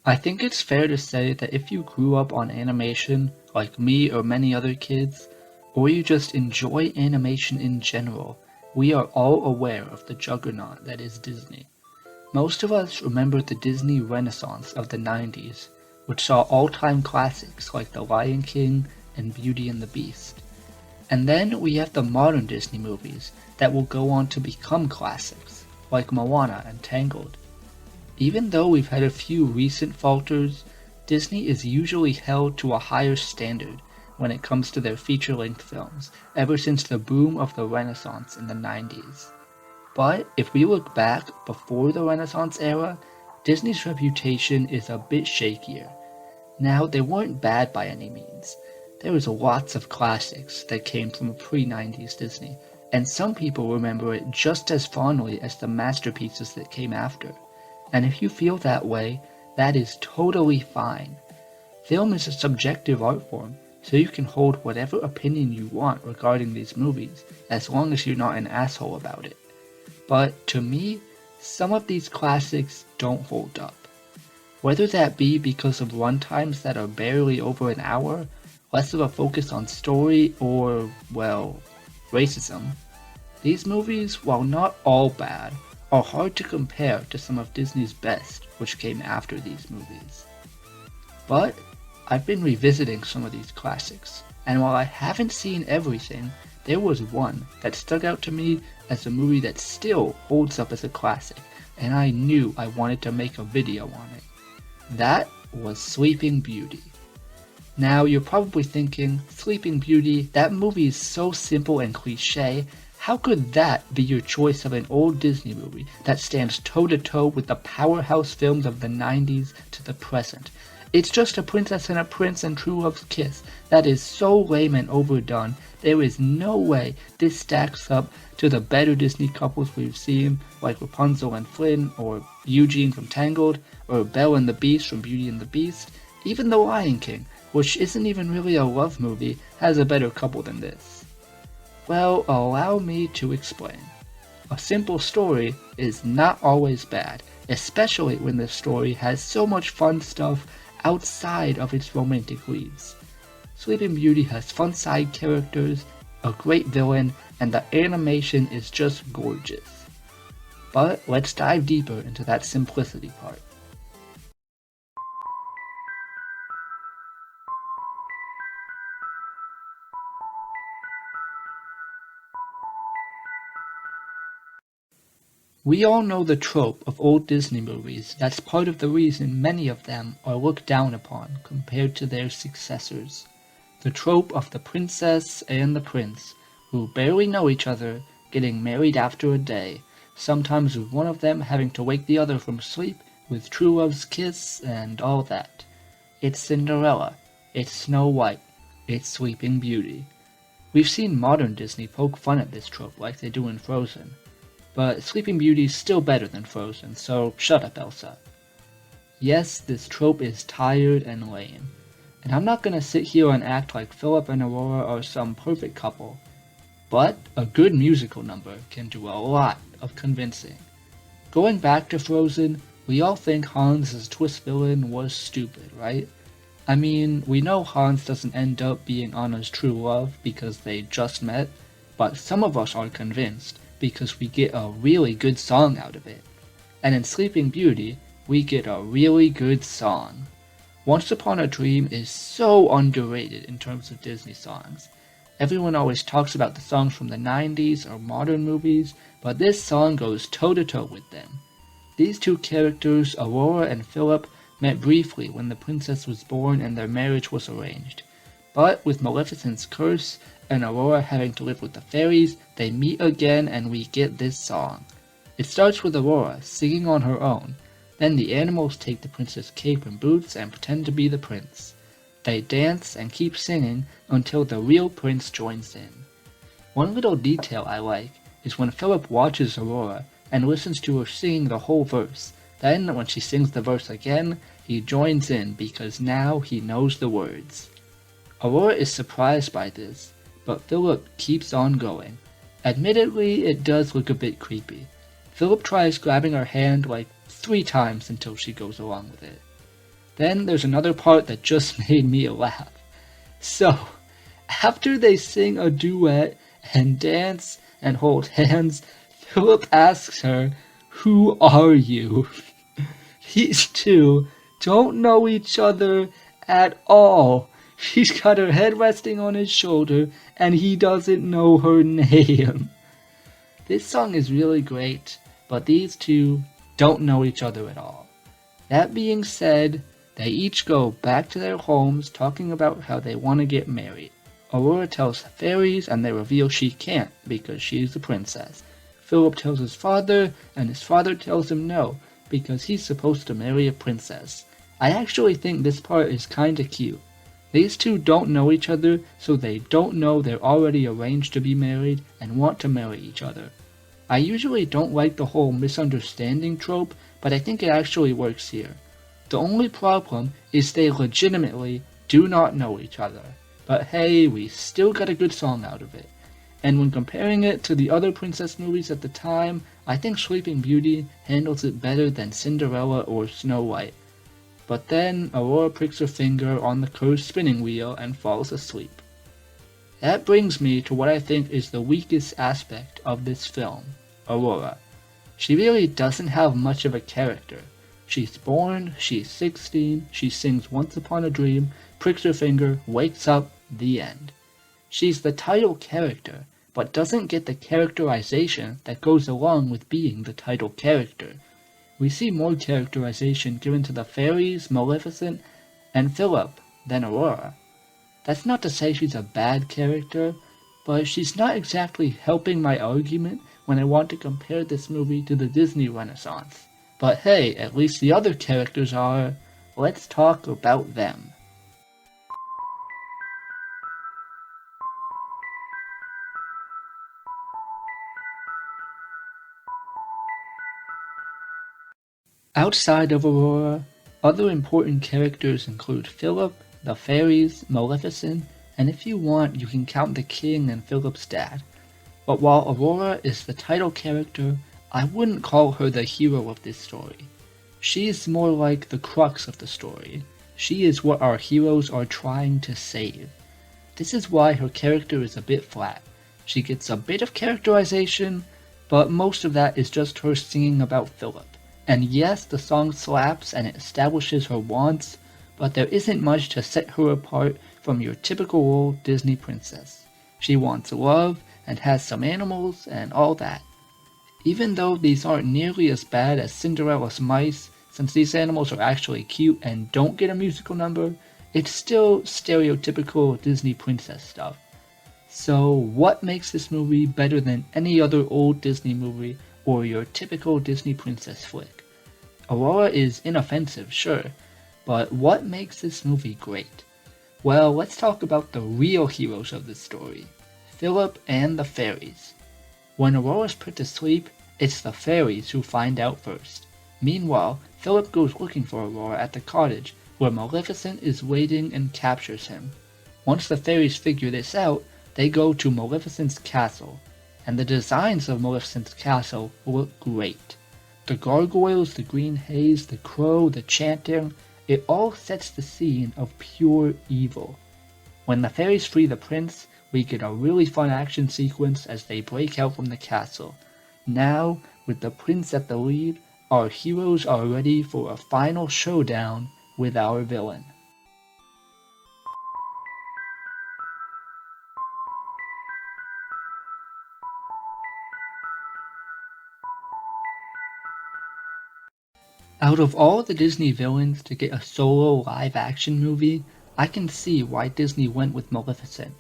I think it's fair to say that if you grew up on animation, like me or many other kids, or you just enjoy animation in general, we are all aware of the juggernaut that is Disney. Most of us remember the Disney Renaissance of the 90s, which saw all-time classics like The Lion King and Beauty and the Beast. And then we have the modern Disney movies that will go on to become classics, like Moana and Tangled. Even though we've had a few recent falters, Disney is usually held to a higher standard when it comes to their feature-length films, ever since the boom of the Renaissance in the 90s. But if we look back before the Renaissance era, Disney's reputation is a bit shakier. Now, they weren't bad by any means. There was lots of classics that came from a pre-90s Disney, and some people remember it just as fondly as the masterpieces that came after. And if you feel that way, that is totally fine. Film is a subjective art form, so you can hold whatever opinion you want regarding these movies, as long as you're not an asshole about it. But to me, some of these classics don't hold up. Whether that be because of runtimes that are barely over an hour, less of a focus on story, or, well, racism, these movies, while not all bad, are hard to compare to some of Disney's best, which came after these movies. But I've been revisiting some of these classics, and while I haven't seen everything, there was one that stuck out to me as a movie that still holds up as a classic, and I knew I wanted to make a video on it. That was Sleeping Beauty. Now you're probably thinking, Sleeping Beauty, that movie is so simple and cliche. How could that be your choice of an old Disney movie that stands toe-to-toe with the powerhouse films of the 90s to the present? It's just a princess and a prince and true love's kiss. That is so lame and overdone. There is no way this stacks up to the better Disney couples we've seen, like Rapunzel and Flynn, or Eugene from Tangled, or Belle and the Beast from Beauty and the Beast. Even The Lion King, which isn't even really a love movie, has a better couple than this. Well, allow me to explain. A simple story is not always bad, especially when the story has so much fun stuff outside of its romantic leads. Sleeping Beauty has fun side characters, a great villain, and the animation is just gorgeous. But let's dive deeper into that simplicity part. We all know the trope of old Disney movies. That's part of the reason many of them are looked down upon compared to their successors. The trope of the princess and the prince, who barely know each other, getting married after a day, sometimes with one of them having to wake the other from sleep with true love's kiss and all that. It's Cinderella, it's Snow White, it's Sleeping Beauty. We've seen modern Disney poke fun at this trope like they do in Frozen. But Sleeping Beauty's still better than Frozen, so shut up, Elsa. Yes, this trope is tired and lame, and I'm not gonna sit here and act like Phillip and Aurora are some perfect couple, but a good musical number can do a lot of convincing. Going back to Frozen, we all think Hans' twist villain was stupid, right? I mean, we know Hans doesn't end up being Anna's true love because they just met, but some of us are convinced because we get a really good song out of it. And in Sleeping Beauty, we get a really good song. Once Upon a Dream is so underrated in terms of Disney songs. Everyone always talks about the songs from the 90s or modern movies, but this song goes toe-to-toe with them. These two characters, Aurora and Phillip, met briefly when the princess was born and their marriage was arranged. But with Maleficent's curse and Aurora having to live with the fairies, they meet again and we get this song. It starts with Aurora singing on her own, then the animals take the princess' cape and boots and pretend to be the prince. They dance and keep singing until the real prince joins in. One little detail I like is when Phillip watches Aurora and listens to her singing the whole verse. Then, when she sings the verse again, he joins in because now he knows the words. Aurora is surprised by this, but Phillip keeps on going. Admittedly, it does look a bit creepy. Phillip tries grabbing her hand like 3 times until she goes along with it. Then there's another part that just made me laugh. So, after they sing a duet and dance and hold hands, Philip asks her, "Who are you?" These two don't know each other at all. She's got her head resting on his shoulder, and he doesn't know her name. This song is really great, but these two don't know each other at all. That being said, they each go back to their homes talking about how they want to get married. Aurora tells the fairies, and they reveal she can't because she's a princess. Philip tells his father, and his father tells him no, because he's supposed to marry a princess. I actually think this part is kinda cute. These two don't know each other, so they don't know they're already arranged to be married and want to marry each other. I usually don't like the whole misunderstanding trope, but I think it actually works here. The only problem is they legitimately do not know each other. But hey, we still got a good song out of it. And when comparing it to the other princess movies at the time, I think Sleeping Beauty handles it better than Cinderella or Snow White. But then Aurora pricks her finger on the cursed spinning wheel and falls asleep. That brings me to what I think is the weakest aspect of this film, Aurora. She really doesn't have much of a character. She's born, she's 16, she sings Once Upon a Dream, pricks her finger, wakes up, the end. She's the title character, but doesn't get the characterization that goes along with being the title character. We see more characterization given to the Fairies, Maleficent, and Phillip than Aurora. That's not to say she's a bad character, but she's not exactly helping my argument when I want to compare this movie to the Disney Renaissance. But hey, at least the other characters are. Let's talk about them. Outside of Aurora, other important characters include Philip, the Fairies, Maleficent, and if you want, you can count the King and Philip's dad. But while Aurora is the title character, I wouldn't call her the hero of this story. She is more like the crux of the story. She is what our heroes are trying to save. This is why her character is a bit flat. She gets a bit of characterization, but most of that is just her singing about Philip. And yes, the song slaps and it establishes her wants, but there isn't much to set her apart from your typical old Disney princess. She wants love and has some animals and all that. Even though these aren't nearly as bad as Cinderella's mice, since these animals are actually cute and don't get a musical number, it's still stereotypical Disney princess stuff. So what makes this movie better than any other old Disney movie or your typical Disney princess flick? Aurora is inoffensive, sure, but what makes this movie great? Well, let's talk about the real heroes of this story, Philip and the Fairies. When Aurora's put to sleep, it's the Fairies who find out first. Meanwhile, Philip goes looking for Aurora at the cottage, where Maleficent is waiting and captures him. Once the Fairies figure this out, they go to Maleficent's castle, and the designs of Maleficent's castle look great. The gargoyles, the green haze, the crow, the chanting, it all sets the scene of pure evil. When the Fairies free the prince, we get a really fun action sequence as they break out from the castle. Now, with the prince at the lead, our heroes are ready for a final showdown with our villain. Out of all the Disney villains to get a solo live-action movie, I can see why Disney went with Maleficent.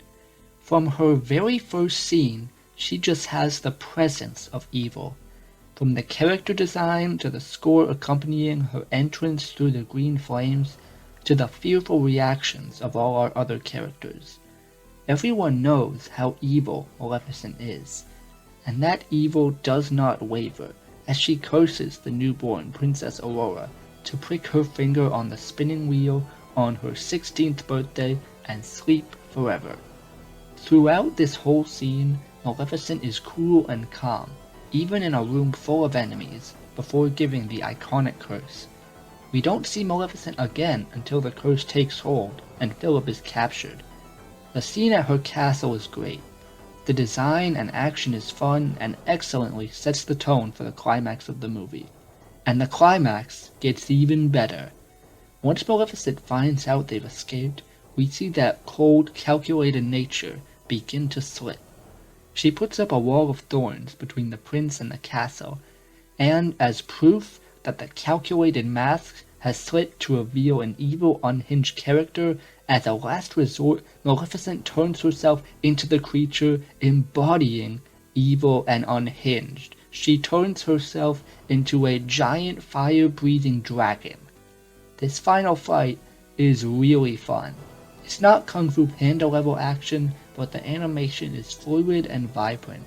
From her very first scene, she just has the presence of evil. From the character design to the score accompanying her entrance through the green flames, to the fearful reactions of all our other characters. Everyone knows how evil Maleficent is, and that evil does not waver as she curses the newborn Princess Aurora to prick her finger on the spinning wheel on her 16th birthday and sleep forever. Throughout this whole scene, Maleficent is cool and calm, even in a room full of enemies, before giving the iconic curse. We don't see Maleficent again until the curse takes hold and Phillip is captured. The scene at her castle is great. The design and action is fun and excellently sets the tone for the climax of the movie. And the climax gets even better. Once Maleficent finds out they've escaped, we see that cold, calculated nature begin to slip. She puts up a wall of thorns between the prince and the castle, and as proof that the calculated mask has slipped to reveal an evil, unhinged character, as a last resort, Maleficent turns herself into the creature embodying evil and unhinged. She turns herself into a giant fire-breathing dragon. This final fight is really fun. It's not Kung Fu Panda level action, but the animation is fluid and vibrant.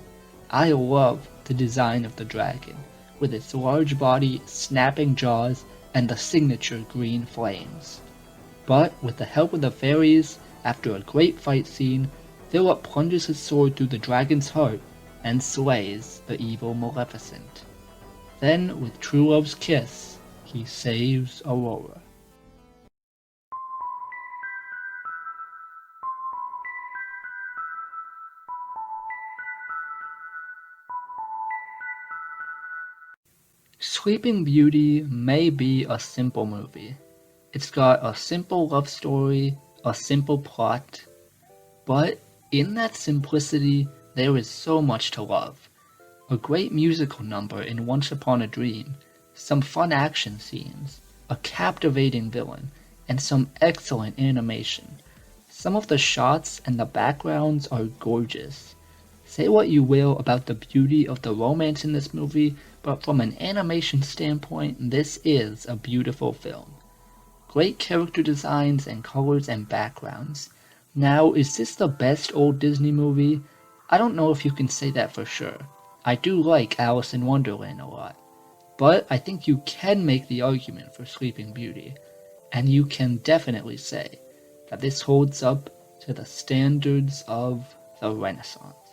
I love the design of the dragon, with its large body, snapping jaws, and the signature green flames. But with the help of the fairies, after a great fight scene, Phillip plunges his sword through the dragon's heart and slays the evil Maleficent. Then, with true love's kiss, he saves Aurora. Sleeping Beauty may be a simple movie. It's got a simple love story, a simple plot, but in that simplicity, there is so much to love. A great musical number in Once Upon a Dream, some fun action scenes, a captivating villain, and some excellent animation. Some of the shots and the backgrounds are gorgeous. Say what you will about the beauty of the romance in this movie, but from an animation standpoint, this is a beautiful film. Great character designs and colors and backgrounds. Now, is this the best old Disney movie? I don't know if you can say that for sure. I do like Alice in Wonderland a lot. But I think you can make the argument for Sleeping Beauty. And you can definitely say that this holds up to the standards of the Renaissance.